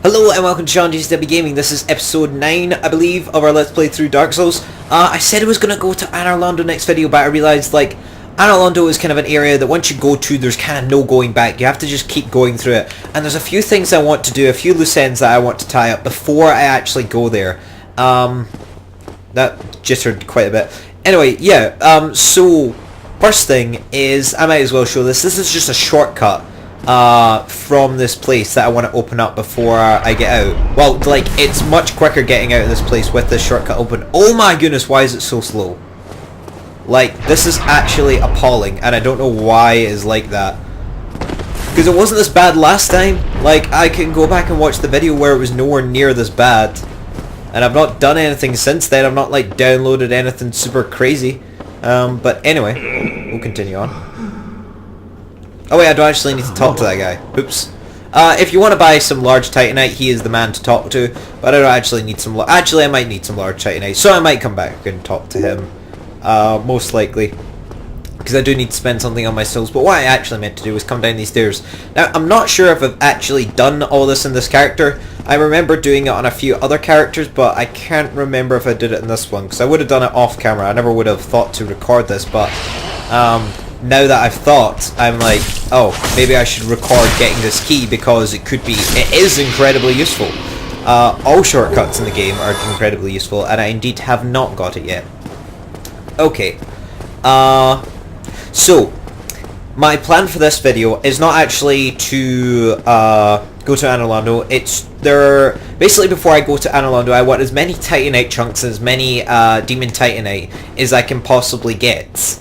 Hello and welcome to Sean GCW Gaming. This is episode 9, I believe, of our Let's Play through Dark Souls. I said I was going to go to Anor Londo next video, but I realised, like, Anor Londo is kind of an area that once you go to, there's kind of no going back. You have to just keep going through it. And there's a few things I want to do, a few loose ends that I want to tie up before I actually go there. That jittered quite a bit. Anyway, yeah, so, first thing is, I might as well show this. This is just a shortcut from this place that I want to open up before I get out. Well, like, it's much quicker getting out of this place with this shortcut open. Oh my goodness, why is it so slow? Like, this is actually appalling, and I don't know why it is like that. Because it wasn't this bad last time. Like, I can go back and watch the video where it was nowhere near this bad. And I've not done anything since then. I've not, like, downloaded anything super crazy. But anyway, we'll continue on. Oh wait, I don't actually need to talk to that guy. Oops. If you want to buy some large Titanite, he is the man to talk to. But I don't actually need some... Actually, I might need some large Titanite. So I might come back and talk to him. Most likely. Because I do need to spend something on my souls. But what I actually meant to do was come down these stairs. Now, I'm not sure if I've actually done all this in this character. I remember doing it on a few other characters, but I can't remember if I did it in this one. Because I would have done it off camera. I never would have thought to record this, but... now that I've thought, I'm like, oh, maybe I should record getting this key because it is incredibly useful. All shortcuts in the game are incredibly useful, and I indeed have not got it yet. Okay. So, my plan for this video is not actually to go to Anor Londo. Basically, before I go to Anor Londo, I want as many Titanite chunks, as many Demon Titanite as I can possibly get.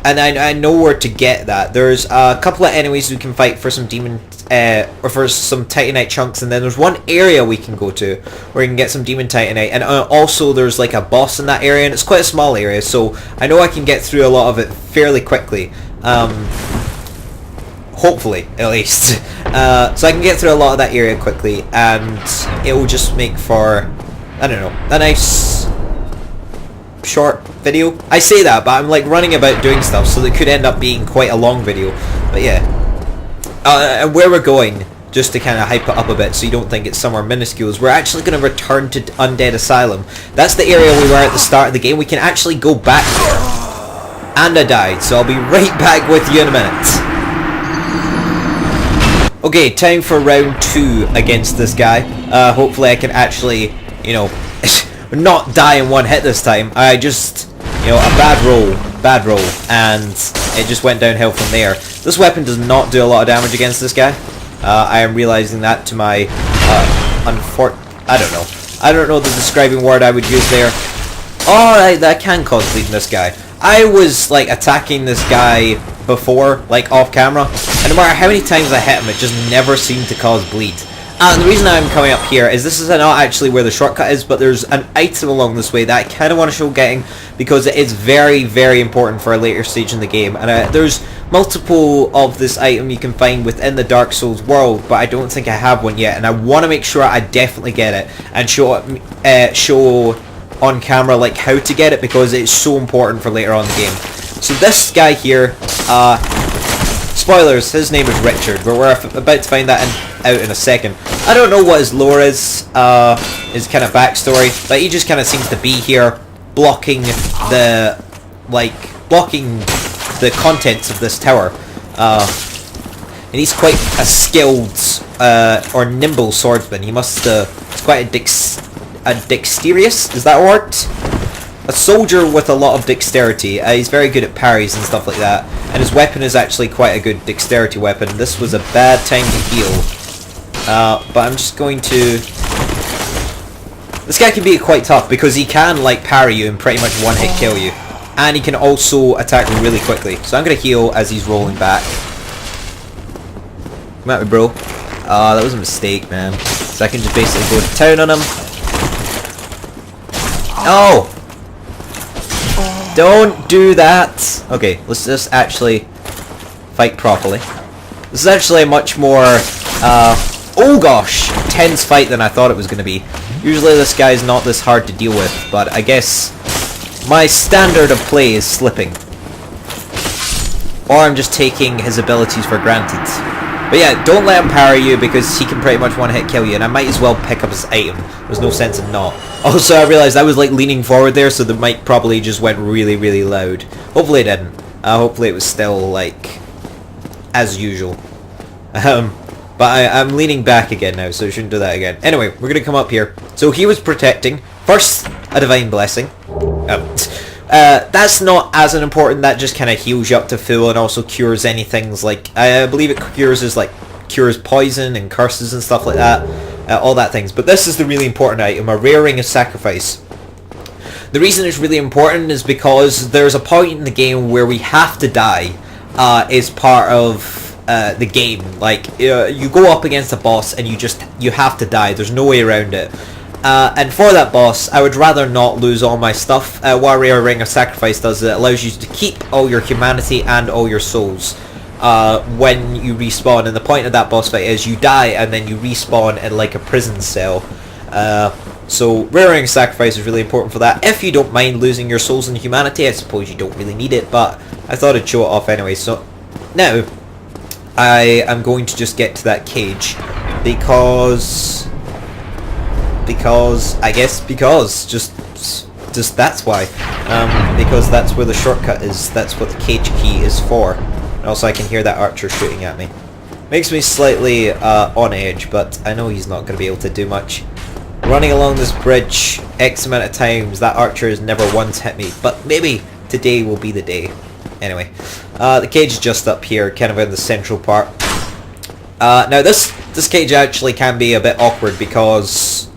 And I know where to get that. There's a couple of enemies we can fight for some demon, or for some Titanite chunks, and then there's one area we can go to where you can get some Demon Titanite, and also there's like a boss in that area, and it's quite a small area, so I know I can get through a lot of it fairly quickly. Hopefully, at least. So I can get through a lot of that area quickly, and it will just make for, I don't know, a nice short video. I say that, but I'm like running about doing stuff, so it could end up being quite a long video. But yeah, and where we're going, just to kind of hype it up a bit so you don't think it's somewhere minuscule, is we're actually going to return to Undead Asylum. That's the area we were at the start of the game. We can actually go back there. And I died, so I'll be right back with you in a minute. Okay, time for round 2 against this guy. Hopefully I can actually, you know, not die in one hit this time. I just, you know, a bad roll, and it just went downhill from there. This weapon does not do a lot of damage against this guy. I am realizing that to my, I don't know the describing word I would use there. Alright, that can cause bleed in this guy. I was, like, attacking this guy before, like, off camera, and no matter how many times I hit him, it just never seemed to cause bleed. And the reason I'm coming up here is this is not actually where the shortcut is, but there's an item along this way that I kind of want to show getting, because it is very, very important for a later stage in the game. And there's multiple of this item you can find within the Dark Souls world, but I don't think I have one yet, and I want to make sure I definitely get it and show on camera like how to get it, because it's so important for later on in the game. So this guy here, spoilers, his name is Richard, but we're about to find that out in a second. I don't know what his lore is, his kind of backstory, but he just kind of seems to be here, blocking the contents of this tower. And he's quite a skilled, or nimble swordsman. He must, it's quite a dexterous, is that a word? A soldier with a lot of dexterity. He's very good at parries and stuff like that, and his weapon is actually quite a good dexterity weapon. This was a bad time to heal. But I'm just going to... This guy can be quite tough, because he can, like, parry you and pretty much one-hit kill you. And he can also attack really quickly. So I'm going to heal as he's rolling back. Come at me, bro. That was a mistake, man. So I can just basically go to town on him. Oh! Don't do that! Okay, let's just actually fight properly. This is actually a much more, oh gosh, tense fight than I thought it was going to be. Usually this guy's not this hard to deal with, but I guess my standard of play is slipping. Or I'm just taking his abilities for granted. But yeah, don't let him parry you because he can pretty much one-hit kill you, and I might as well pick up his item. There's no sense in not. Also, I realised I was like leaning forward there, so the mic probably just went really, really loud. Hopefully it didn't. Hopefully it was still like as usual. But I'm leaning back again now, so I shouldn't do that again. Anyway, we're gonna come up here. So he was protecting. First, a divine blessing. That's not as important. That just kind of heals you up to full and also cures anything like I believe it cures poison and curses and stuff like that, all that things. But this is the really important item, a rare ring of sacrifice. The reason it's really important is because there's a point in the game where we have to die as part of the game. Like you go up against a boss and you have to die. There's no way around it. And for that boss, I would rather not lose all my stuff. What a rare ring of sacrifice does is it allows you to keep all your humanity and all your souls when you respawn. And the point of that boss fight is you die and then you respawn in like a prison cell. So rare ring of sacrifice is really important for that. If you don't mind losing your souls and humanity, I suppose you don't really need it, but I thought I'd show it off anyway. So now I am going to just get to that cage because just that's why. Because that's where the shortcut is. That's what the cage key is for. And also I can hear that archer shooting at me. Makes me slightly on edge, but I know he's not going to be able to do much. Running along this bridge X amount of times, that archer has never once hit me. But maybe today will be the day. Anyway, the cage is just up here, kind of in the central part. Now this cage actually can be a bit awkward because...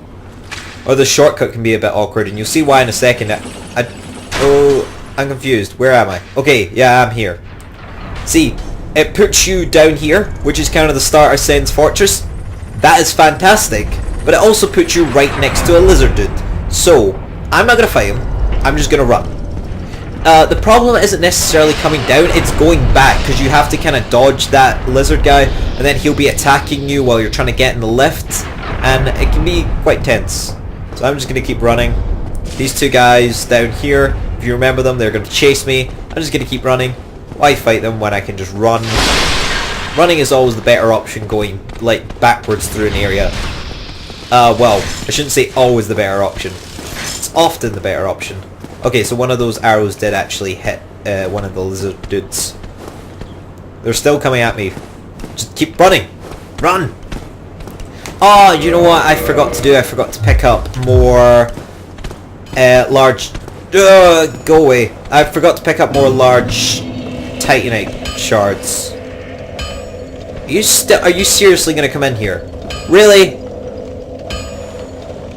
or the shortcut can be a bit awkward, and you'll see why in a second. I'm confused. Where am I? Okay, yeah, I'm here. See, it puts you down here, which is kind of the start of Sen's Fortress. That is fantastic, but it also puts you right next to a lizard dude. So, I'm not going to fight him. I'm just going to run. The problem isn't necessarily coming down, it's going back, because you have to kind of dodge that lizard guy, and then he'll be attacking you while you're trying to get in the lift, and it can be quite tense. So I'm just going to keep running. These two guys down here, if you remember them, they're going to chase me. I'm just going to keep running. Why fight them when I can just run? Running is always the better option, going like backwards through an area. Well, I shouldn't say always the better option. It's often the better option. Okay, so one of those arrows did actually hit one of the lizard dudes. They're still coming at me. Just keep running. Run! Oh, you know what I forgot to do? I forgot to pick up more large... go away. I forgot to pick up more large titanite shards. Are you seriously going to come in here? Really?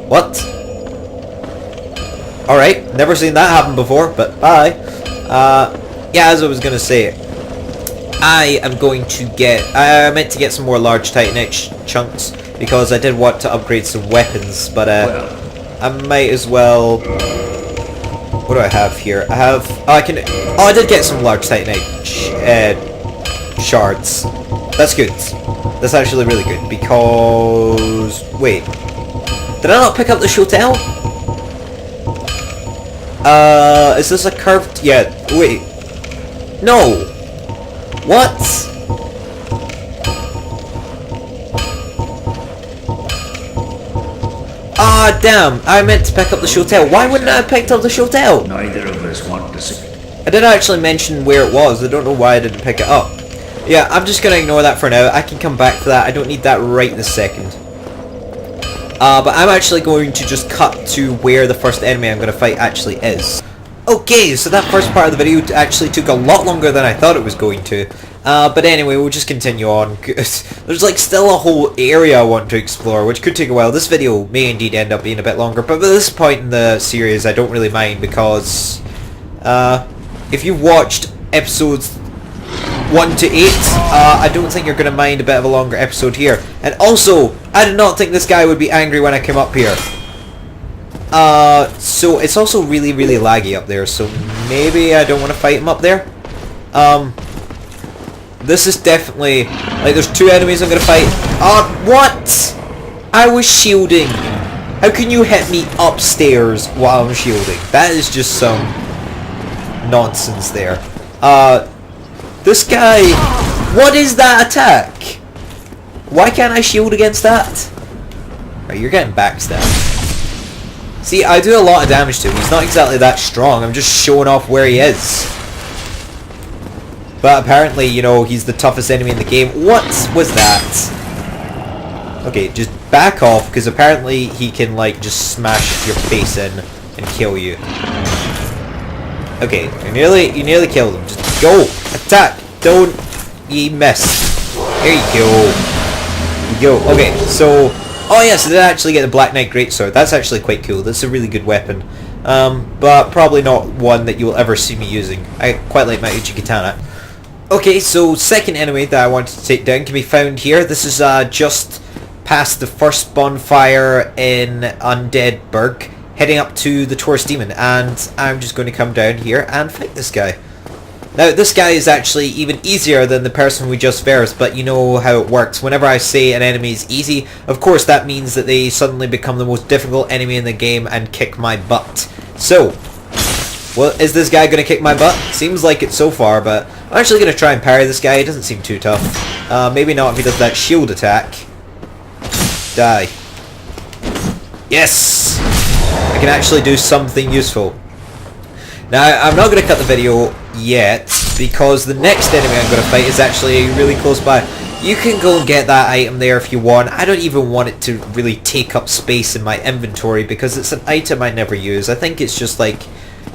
What? Alright, never seen that happen before, but bye. Yeah, as I was going to say, I am going to get... I meant to get some more large titanite chunks, because I did want to upgrade some weapons, but I might as well... What do I have here? I have... Oh, I did get some large titanite shards. That's good. That's actually really good, because... Wait. Did I not pick up the Shotel? Is this a curved... Yeah, wait. No! What? Ah, damn! I meant to pick up the Shotel. Why wouldn't I have picked up the Shotel? Neither of us want to see. I didn't actually mention where it was. I don't know why I didn't pick it up. Yeah, I'm just gonna ignore that for now. I can come back to that. I don't need that right this second. But I'm actually going to just cut to where the first enemy I'm going to fight actually is. Okay, so that first part of the video actually took a lot longer than I thought it was going to. But anyway, we'll just continue on. There's like still a whole area I want to explore, which could take a while. This video may indeed end up being a bit longer, but at this point in the series I don't really mind because if you've watched episodes 1 to 8, I don't think you're going to mind a bit of a longer episode here. And also, I did not think this guy would be angry when I came up here. So it's also really, really laggy up there, so maybe I don't want to fight him up there. This is definitely... Like, there's 2 enemies I'm going to fight. What? I was shielding. How can you hit me upstairs while I'm shielding? That is just some nonsense there. This guy... What is that attack? Why can't I shield against that? Right, you're getting backstabbed. See, I do a lot of damage to him. He's not exactly that strong. I'm just showing off where he is. But apparently, you know, he's the toughest enemy in the game. What was that? Okay, just back off, because apparently he can, like, just smash your face in and kill you. Okay, you nearly killed him. Just go! Attack! Don't ye miss. There you go. There you go. Okay, so... Oh yes, I did actually get the Black Knight Greatsword. That's actually quite cool. That's a really good weapon. But probably not one that you'll ever see me using. I quite like my Uchi Katana. Okay, so second enemy that I wanted to take down can be found here. This is just past the first bonfire in Undead Burg, heading up to the Taurus Demon, and I'm just going to come down here and fight this guy. Now, this guy is actually even easier than the person we just versed, but you know how it works. Whenever I say an enemy is easy, of course that means that they suddenly become the most difficult enemy in the game and kick my butt. So, well, is this guy going to kick my butt? Seems like it so far, but I'm actually going to try and parry this guy. He doesn't seem too tough. Maybe not if he does that shield attack. Die. Yes! I can actually do something useful. Now, I'm not going to cut the video yet, because the next enemy I'm going to fight is actually really close by. You can go and get that item there if you want. I don't even want it to really take up space in my inventory, because it's an item I never use. I think it's just like,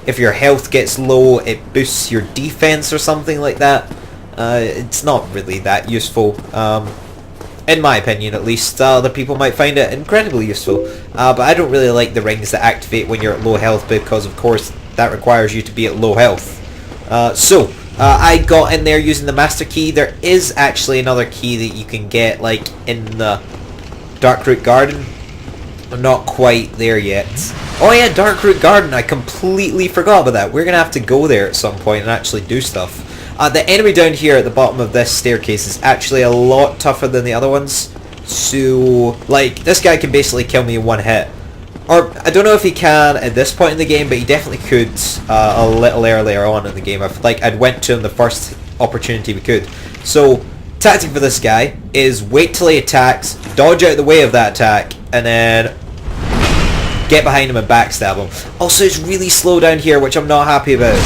if your health gets low, it boosts your defense or something like that. It's not really that useful. In my opinion, at least. Other people might find it incredibly useful. But I don't really like the rings that activate when you're at low health, because of course that requires you to be at low health. I got in there using the master key. There is actually another key that you can get, like, in the Darkroot Garden. I'm not quite there yet. Oh yeah, Darkroot Garden, I completely forgot about that. We're going to have to go there at some point and actually do stuff. The enemy down here at the bottom of this staircase is actually a lot tougher than the other ones. So, like, this guy can basically kill me in one hit. Or, I don't know if he can at this point in the game, but he definitely could a little earlier on in the game. I'd went to him the first opportunity we could. So, tactic for this guy is wait till he attacks, dodge out the way of that attack, and then get behind him and backstab him. Also, it's really slow down here, which I'm not happy about.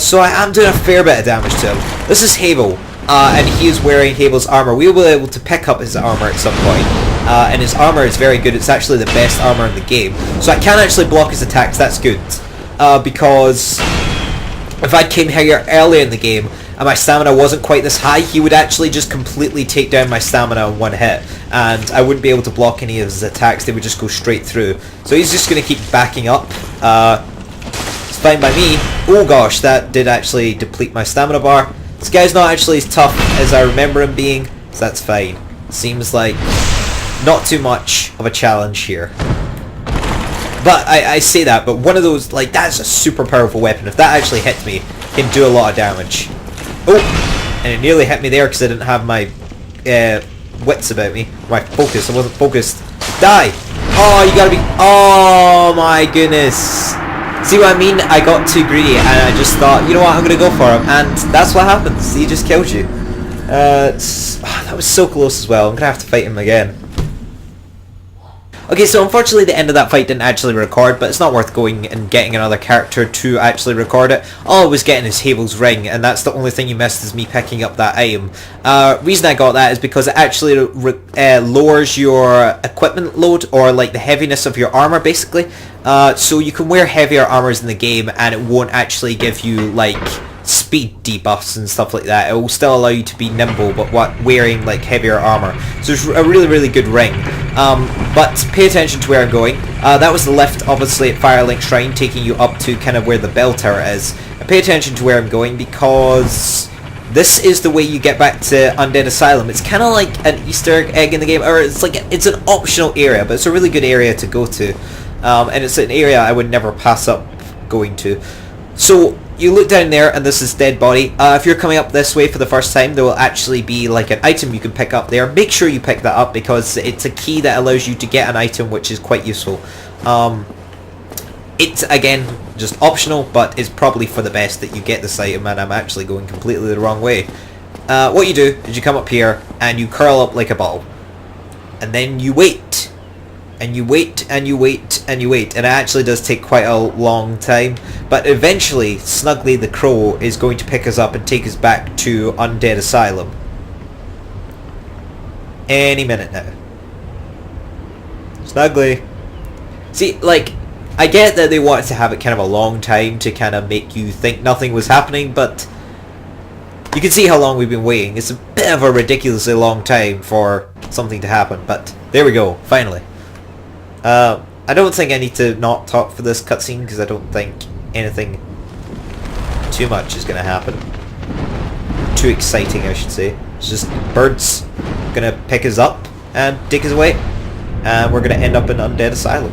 So I am doing a fair bit of damage to him. This is Havel, and he is wearing Havel's armor. We will be able to pick up his armor at some point. And his armor is very good. It's actually the best armor in the game. So I can actually block his attacks. That's good. Because if I came here earlier in the game and my stamina wasn't quite this high, he would actually just completely take down my stamina in one hit. And I wouldn't be able to block any of his attacks. They would just go straight through. So he's just going to keep backing up. It's fine by me. Oh gosh, that did actually deplete my stamina bar. This guy's not actually as tough as I remember him being. So that's fine. Seems like not too much of a challenge here. But I say that, but one of those, like, that's a super powerful weapon. If that actually hits me, it can do a lot of damage. Oh! And it nearly hit me there because I didn't have my wits about me. My focus. I wasn't focused. Die! Oh, you gotta be... Oh my goodness. See what I mean? I got too greedy and I just thought, you know what, I'm gonna go for him. And that's what happens. He just kills you. That was so close as well. I'm gonna have to fight him again. Okay, so unfortunately the end of that fight didn't actually record, but it's not worth going and getting another character to actually record it. All I was getting is Havel's ring, and that's the only thing you missed is me picking up that item. Reason I got that is because it actually lowers your equipment load, or like the heaviness of your armor basically. So you can wear heavier armors in the game and it won't actually give you like speed debuffs and stuff like that. It will still allow you to be nimble, but wearing like heavier armor. So it's a really good ring. But pay attention to where I'm going. That was the lift, obviously, at Firelink Shrine, taking you up to kind of where the bell tower is. And pay attention to where I'm going, because this is the way you get back to Undead Asylum. It's kind of like an Easter egg in the game, or it's an optional area, but it's a really good area to go to. And it's an area I would never pass up going to. So you look down there and this is dead body. If you're coming up this way for the first time, there will actually be like an item you can pick up there. Make sure you pick that up because it's a key that allows you to get an item, which is quite useful. It's again just optional, but it's probably for the best that you get this item, and I'm actually going completely the wrong way. what you do is you come up here and you curl up like a ball. And then you wait. And you wait, and you wait, and you wait. And it actually does take quite a long time. But eventually, Snuggly the Crow is going to pick us up and take us back to Undead Asylum. Any minute now. Snuggly. See, like, I get that they wanted to have it kind of a long time to kind of make you think nothing was happening, but you can see how long we've been waiting. It's a bit of a ridiculously long time for something to happen, but there we go, finally. I don't think I need to not talk for this cutscene, because I don't think anything too much is going to happen. Too exciting, I should say. It's just birds going to pick us up and take us away, and we're going to end up in Undead Asylum.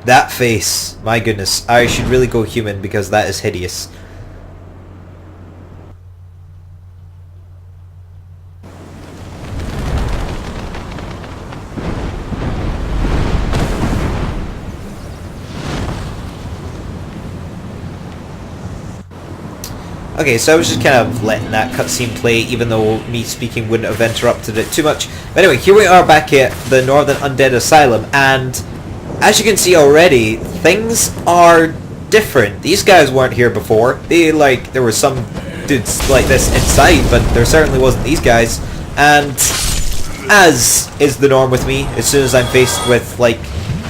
That face, my goodness. I should really go human because that is hideous. Okay, so I was just kind of letting that cutscene play, even though me speaking wouldn't have interrupted it too much. But anyway, here we are back at the Northern Undead Asylum, and as you can see already, things are different. These guys weren't here before. There were some dudes like this inside, but there certainly wasn't these guys. And as is the norm with me, as soon as I'm faced with, like,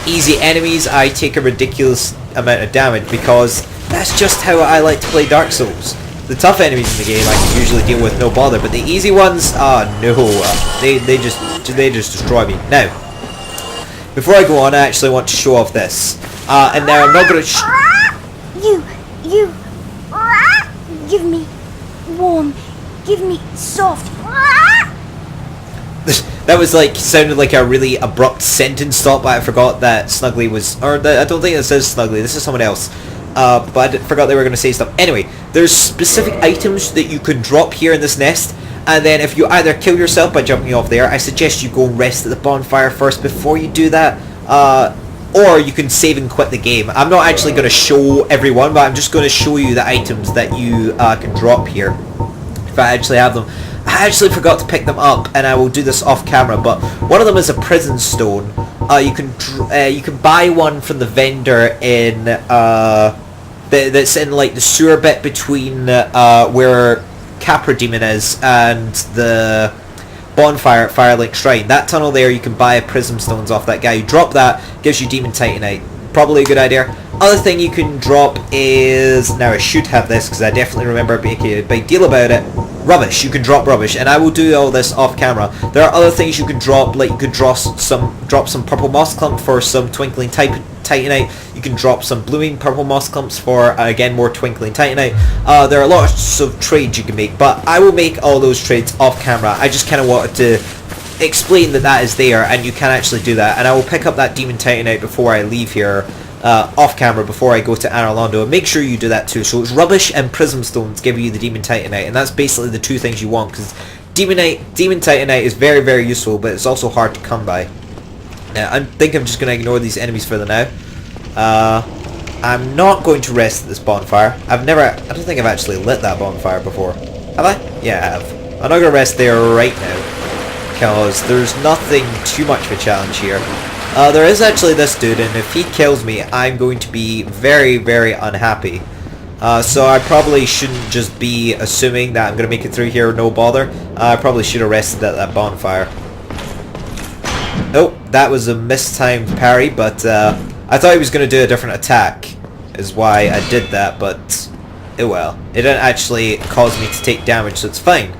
easy enemies, I take a ridiculous amount of damage, because that's just how I like to play Dark Souls. The tough enemies in the game I can usually deal with no bother, but the easy ones, no, they just destroy me. Now, before I go on, I actually want to show off this. And now I'm not going to You give me warm, give me soft. That was like, sounded like a really abrupt sentence stop, but I forgot that Snuggly was, I don't think it says Snuggly, this is someone else. But I forgot they were going to say stuff. Anyway, there's specific items that you can drop here in this nest, and then if you either kill yourself by jumping off there, I suggest you go and rest at the bonfire first before you do that, or you can save and quit the game. I'm not actually going to show everyone, but I'm just going to show you the items that you can drop here, if I actually have them. I actually forgot to pick them up, and I will do this off camera, but one of them is a prison stone. You can buy one from the vendor in that's in like the sewer bit between where Capra Demon is and the bonfire at Firelink Shrine. That tunnel there, you can buy prism stones off that guy. You drop that, gives you Demon Titanite. Probably a good idea. Other thing you can drop is, now I should have this because I definitely remember making a big deal about it. Rubbish. You can drop rubbish, and I will do all this off camera. There are other things you can drop, like you could drop some purple moss clump for some twinkling titanite. You can drop some blooming purple moss clumps for again more twinkling titanite. There are lots of trades you can make, but I will make all those trades off camera. I just kind of wanted to explain that is there, and you can actually do that. And I will pick up that demon titanite before I leave here. Off camera before I go to Anor Londo, and make sure you do that too. So it's rubbish and prism stones give you the demon titanite, and that's basically the two things you want, because demon titanite is very, very useful, but it's also hard to come by. Now, I think I'm just going to ignore these enemies for the now. I'm not going to rest at this bonfire. I don't think I've actually lit that bonfire before. Have I? Yeah, I have. I'm not going to rest there right now, because there's nothing too much of a challenge here. There is actually this dude, and if he kills me, I'm going to be very, very unhappy. So I probably shouldn't just be assuming that I'm going to make it through here no bother. I probably should have rested at that bonfire. Nope, that was a mistimed parry, but I thought he was going to do a different attack, is why I did that, but oh well. It didn't actually cause me to take damage, so it's fine.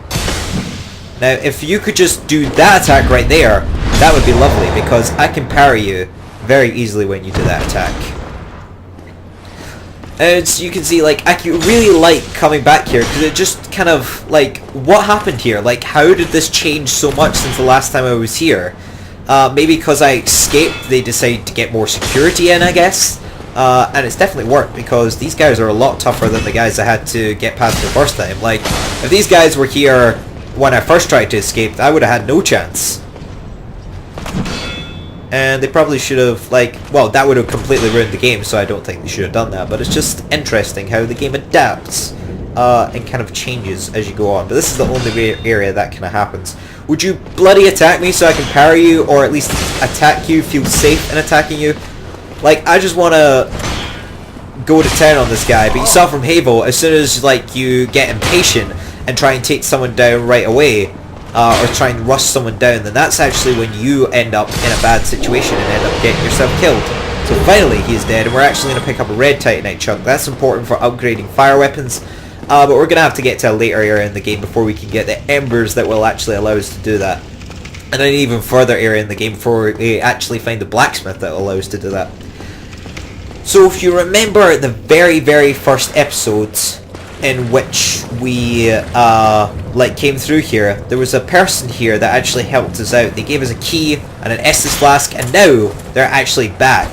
Now, if you could just do that attack right there, that would be lovely, because I can parry you very easily when you do that attack. And so you can see, like, I really like coming back here, because it just kind of, like, what happened here? Like, how did this change so much since the last time I was here? Maybe because I escaped, they decided to get more security in, I guess. And it's definitely worked, because these guys are a lot tougher than the guys I had to get past the first time. Like, if these guys were here when I first tried to escape, I would have had no chance. And they probably should have, like, well, that would have completely ruined the game, so I don't think they should have done that. But it's just interesting how the game adapts and kind of changes as you go on. But this is the only area that kind of happens. Would you bloody attack me so I can parry you, or at least attack you, feel safe in attacking you? Like, I just want to go to town on this guy, but you saw from Havo, as soon as, like, you get impatient and try and take someone down right away, or try and rush someone down, then that's actually when you end up in a bad situation and end up getting yourself killed. So finally he is dead, and we're actually going to pick up a red Titanite chunk. That's important for upgrading fire weapons, but we're going to have to get to a later area in the game before we can get the embers that will actually allow us to do that. And an even further area in the game before we actually find the blacksmith that will allow us to do that. So if you remember the very first episodes in which we like came through here, there was a person here that actually helped us out. They gave us a key and an Estus flask, and now they're actually back.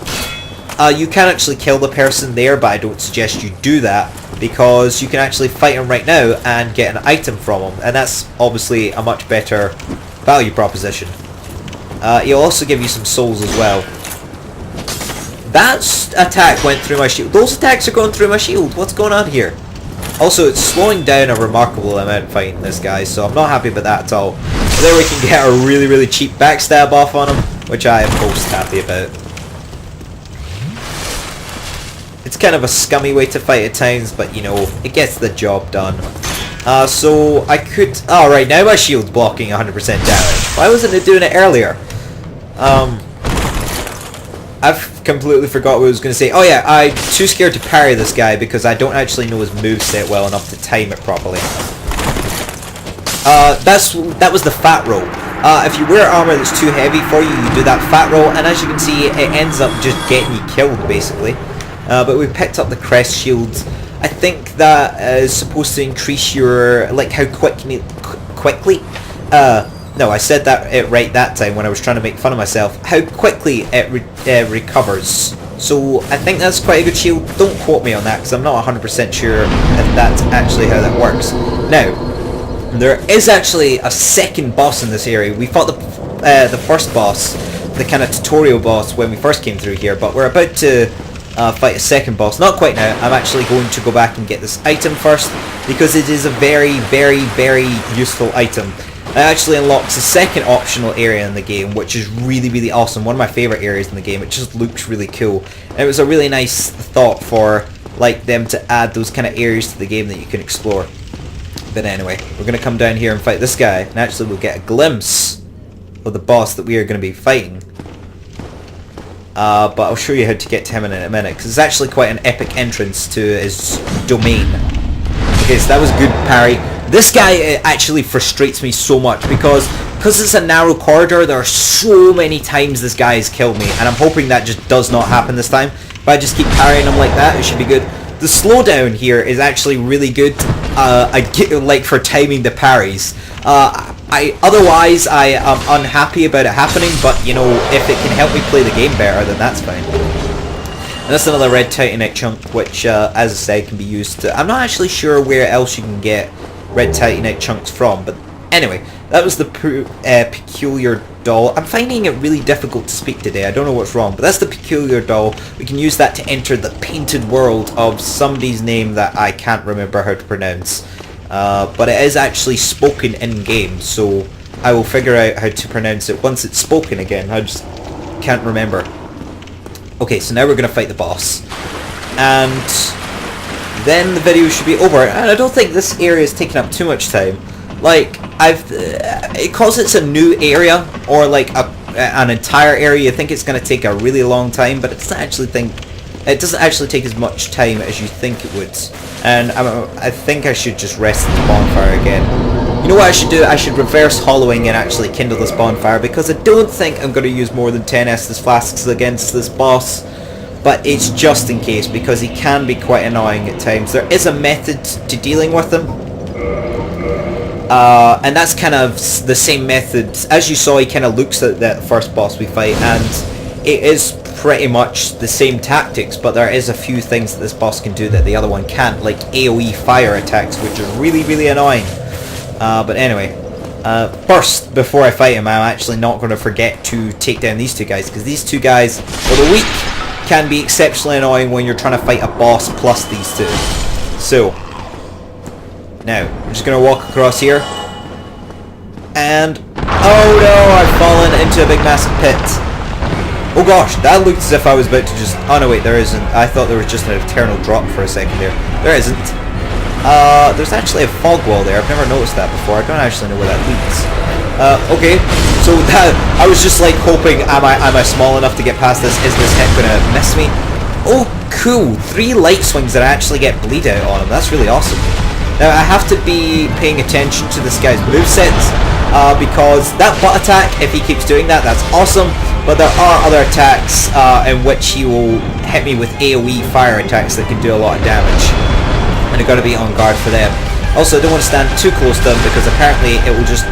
You can actually kill the person there, but I don't suggest you do that, because you can actually fight him right now and get an item from him, and that's obviously a much better value proposition. He'll also give you some souls as well. That attack went through my shield. Those attacks are going through my shield. What's going on here? Also, it's slowing down a remarkable amount fighting this guy, so I'm not happy about that at all. So there we can get a really cheap backstab off on him, which I am most happy about. It's kind of a scummy way to fight at times, but you know, it gets the job done. So I could... Oh, right, now my shield's blocking 100% damage. Why wasn't it doing it earlier? I've completely forgot what I was going to say. Oh yeah, I'm too scared to parry this guy because I don't actually know his moveset well enough to time it properly. That was the fat roll. If you wear armor that's too heavy for you, you do that fat roll, and as you can see, it ends up just getting you killed, basically. But we picked up the crest shields. I think that is supposed to increase your, like, how quickly... No, I said that right that time when I was trying to make fun of myself. How quickly it recovers. So I think that's quite a good shield. Don't quote me on that because I'm not 100% sure if that's actually how that works. Now, there is actually a second boss in this area. We fought the first boss, the kind of tutorial boss, when we first came through here, but we're about to fight a second boss. Not quite now. I'm actually going to go back and get this item first because it is a very useful item. It actually unlocks a second optional area in the game, which is really awesome. One of my favourite areas in the game. It just looks really cool. And it was a really nice thought for like them to add those kind of areas to the game that you can explore. But anyway, we're going to come down here and fight this guy, and actually we'll get a glimpse of the boss that we are going to be fighting. But I'll show you how to get to him in a minute, because it's actually quite an epic entrance to his domain. Okay, so that was a good parry. This guy actually frustrates me so much because it's a narrow corridor. There are so many times this guy has killed me, and I'm hoping that just does not happen this time. If I just keep parrying him like that, it should be good. The slowdown here is actually really good. I get, like, for timing the parries. Otherwise I am unhappy about it happening, but you know, if it can help me play the game better, then that's fine. And that's another red Titanite chunk, which, as I said, can be used to... I'm not actually sure where else you can get red Titanite chunks from, but anyway, that was the peculiar doll. I'm finding it really difficult to speak today. I don't know what's wrong, but that's the peculiar doll. We can use that to enter the painted world of somebody's name that I can't remember how to pronounce. But it is actually spoken in-game, so I will figure out how to pronounce it once it's spoken again. I just can't remember. Okay, so now we're going to fight the boss. And then the video should be over. And I don't think this area is taking up too much time. Like, because it's a new area, or like an entire area, you think it's going to take a really long time, but it doesn't actually take as much time as you think it would. And I think I should just rest at the bonfire again. You know what I should do? I should reverse hollowing and actually kindle this bonfire, because I don't think I'm going to use more than 10 Estus flasks against this boss. But it's just in case, because he can be quite annoying at times. There is a method to dealing with him. And that's kind of the same method. As you saw, he kind of looks at that first boss we fight, and it is pretty much the same tactics, but there is a few things that this boss can do that the other one can't, like AoE fire attacks, which are really annoying. But anyway, First, before I fight him, I'm actually not going to forget to take down these two guys, because these two guys, although weak, can be exceptionally annoying when you're trying to fight a boss plus these two. So, now, I'm just going to walk across here, and, oh no, I've fallen into a big massive pit. Oh gosh, that looked as if I was about to just, oh no wait, there isn't. I thought there was just an eternal drop for a second there. There isn't. There's actually a fog wall there. I've never noticed that before. I don't actually know where that leads. Okay. So that I was just like hoping, am I small enough to get past this? Is this hit gonna miss me? Oh, cool. 3 light swings that I actually get bleed out on him. That's really awesome. Now I have to be paying attention to this guy's movesets, because that butt attack, if he keeps doing that, that's awesome. But there are other attacks in which he will hit me with AoE fire attacks that can do a lot of damage. And I've got to be on guard for them. Also, I don't want to stand too close to them because apparently it will just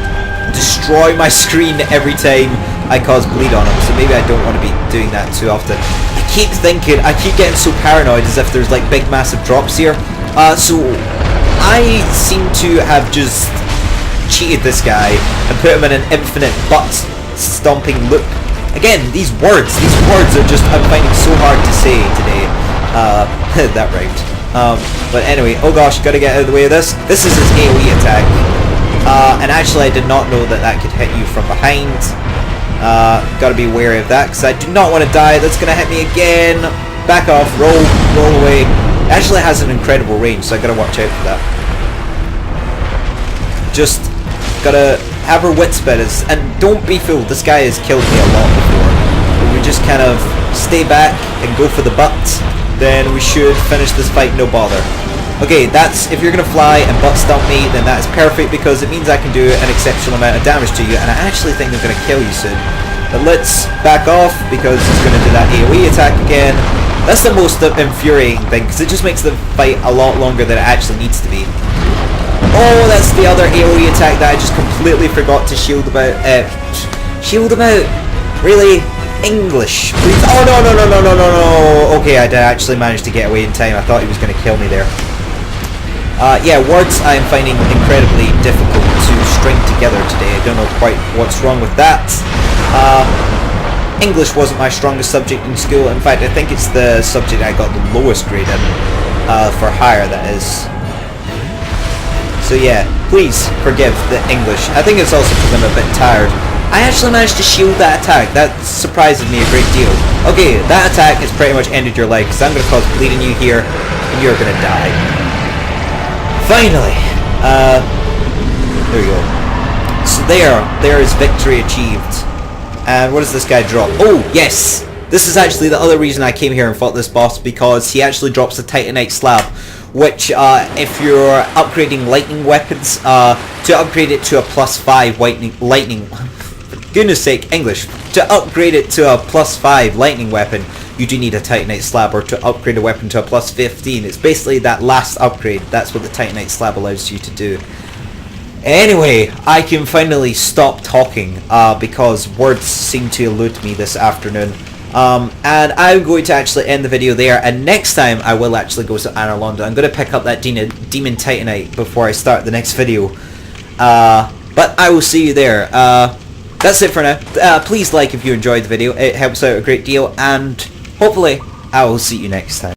destroy my screen every time I cause bleed on them. So maybe I don't want to be doing that too often. I keep getting so paranoid as if there's like big massive drops here. So I seem to have just cheated this guy and put him in an infinite butt stomping loop. Again, these words are just, I'm finding so hard to say today. That rhymed. But anyway, oh gosh, gotta get out of the way of this. This is his AoE attack. And actually I did not know that that could hit you from behind. Gotta be wary of that, because I do not want to die. That's gonna hit me again. Back off, roll away. It actually has an incredible range, so I gotta watch out for that. Just gotta have her wits about us, and don't be fooled, this guy has killed me a lot before. If we just kind of stay back and go for the butt, then we should finish this fight no bother. Okay, that's, if you're gonna fly and butt stomp me, then that is perfect, because it means I can do an exceptional amount of damage to you, and I actually think I'm gonna kill you soon. But let's back off, because he's gonna do that AoE attack again. That's the most infuriating thing, because it just makes the fight a lot longer than it actually needs to be. Oh, that's the other AoE attack that I just completely forgot to shield about. Shield about? Really? English, please. Oh, no. Okay, I did actually manage to get away in time. I thought he was going to kill me there. Yeah, words I'm finding incredibly difficult to string together today. I don't know quite what's wrong with that. English wasn't my strongest subject in school. In fact, I think it's the subject I got the lowest grade in. For higher, that is. So yeah, please forgive the English. I think it's also because I'm a bit tired. I actually managed to shield that attack. That surprises me a great deal. Okay, that attack has pretty much ended your life, because I'm going to cause bleeding you here, and you're going to die. Finally! There you go. So there is victory achieved. And what does this guy drop? Oh, yes! This is actually the other reason I came here and fought this boss, because he actually drops a Titanite slab, which, if you're upgrading lightning weapons, to upgrade it to a +5 lightning, for goodness sake, English, to upgrade it to a +5 lightning weapon, you do need a Titanite slab, or to upgrade a weapon to a +15. It's basically that last upgrade. That's what the Titanite slab allows you to do. Anyway, I can finally stop talking, because words seem to elude me this afternoon. And I'm going to actually end the video there, and next time I will actually go to Anor Londo. I'm going to pick up that Demon Titanite before I start the next video. But I will see you there. That's it for now. Please like if you enjoyed the video. It helps out a great deal, and hopefully I will see you next time.